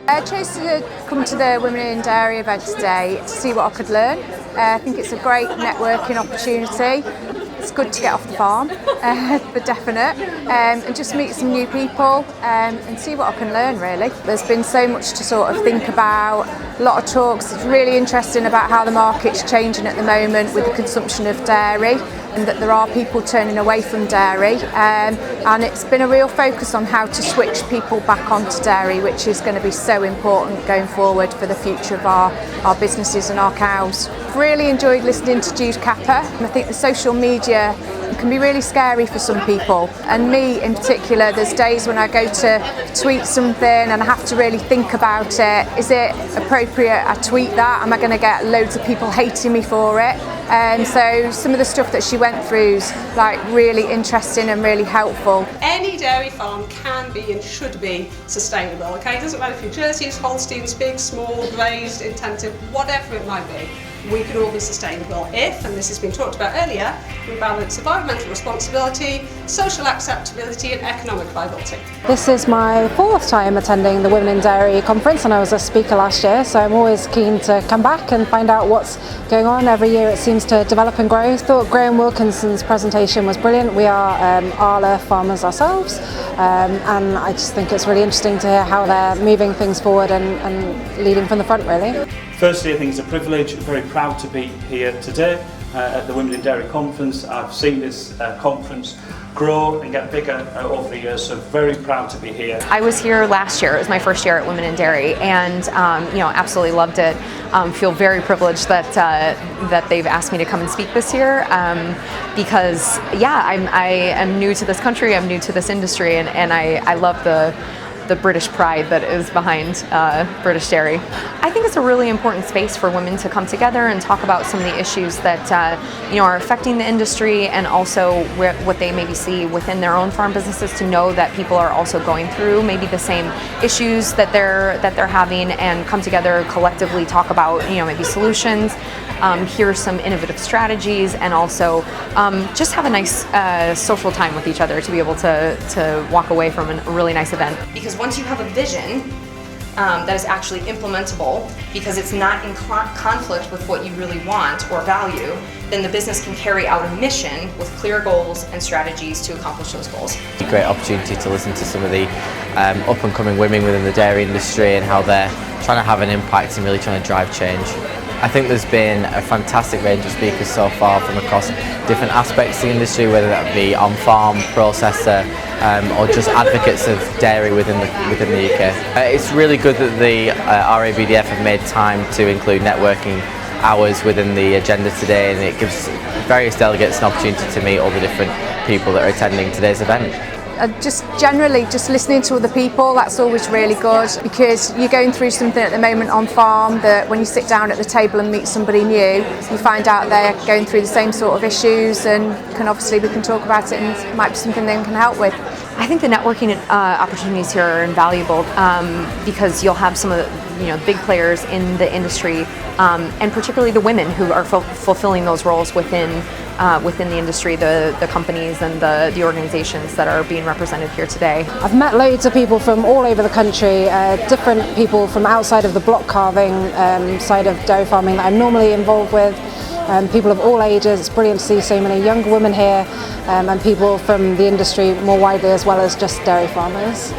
I chose to come to the Women in Dairy event today to see what I could learn. I think it's a great networking opportunity. It's good to get off the farm, for definite, and just meet some new people and see what I can learn really. There's been so much to sort of think about, a lot of talks. It's really interesting about how the market's changing at the moment with the consumption of dairy, and that there are people turning away from dairy, and it's been a real focus on how to switch people back onto dairy, which is going to be so important going forward for the future of our businesses and our cows. I've really enjoyed listening to Jude Capper, and I think the social media can be really scary for some people, and me in particular. There's days when I go to tweet something and I have to really think about it. Is it appropriate I tweet that? Am I going to get loads of people hating me for it? And so some of the stuff that she went through is like really interesting and really helpful. Any dairy farm can be and should be sustainable, okay? It doesn't matter if you're Jerseys, Holsteins, big, small, grazed, intensive, whatever it might be. We can all be sustainable if, and this has been talked about earlier, we balance environmental responsibility, social acceptability and economic viability. This is my fourth time attending the Women in Dairy conference, and I was a speaker last year, so I'm always keen to come back and find out what's going on. Every year it seems to develop and grow. I thought Graham Wilkinson's presentation was brilliant. We are Arla farmers ourselves, and I just think it's really interesting to hear how they're moving things forward and leading from the front really. Firstly, I think it's a privilege, very proud to be here today at the Women in Dairy Conference. I've seen this conference grow and get bigger over the years, so very proud to be here. I was here last year. It was my first year at Women in Dairy, and absolutely loved it. Feel very privileged that they've asked me to come and speak this year, because I am new to this country, I'm new to this industry, and I love the British pride that is behind British dairy. I think it's a really important space for women to come together and talk about some of the issues that are affecting the industry, and also what they maybe see within their own farm businesses, to know that people are also going through maybe the same issues that they're having, and come together collectively, talk about maybe solutions, hear some innovative strategies, and also just have a nice social time with each other to be able to walk away from a really nice event. Because once you have a vision that is actually implementable, because it's not in conflict with what you really want or value, then the business can carry out a mission with clear goals and strategies to accomplish those goals. It's a great opportunity to listen to some of the up and coming women within the dairy industry and how they're trying to have an impact and really trying to drive change. I think there's been a fantastic range of speakers so far from across different aspects of the industry, whether that be on-farm, processor, or just advocates of dairy within the UK. It's really good that the RABDF have made time to include networking hours within the agenda today, and it gives various delegates an opportunity to meet all the different people that are attending today's event. Just generally, just listening to other people, that's always really good, because you're going through something at the moment on farm that when you sit down at the table and meet somebody new, you find out they're going through the same sort of issues, and we can talk about it, and it might be something they can help with. I think the networking opportunities here are invaluable, because you'll have some of the big players in the industry, and particularly the women who are fulfilling those roles within the industry, the companies and the organizations that are being represented here today. I've met loads of people from all over the country, different people from outside of the block carving side of dairy farming that I'm normally involved with. People of all ages. It's brilliant to see so many young women here, and people from the industry more widely, as well as just dairy farmers.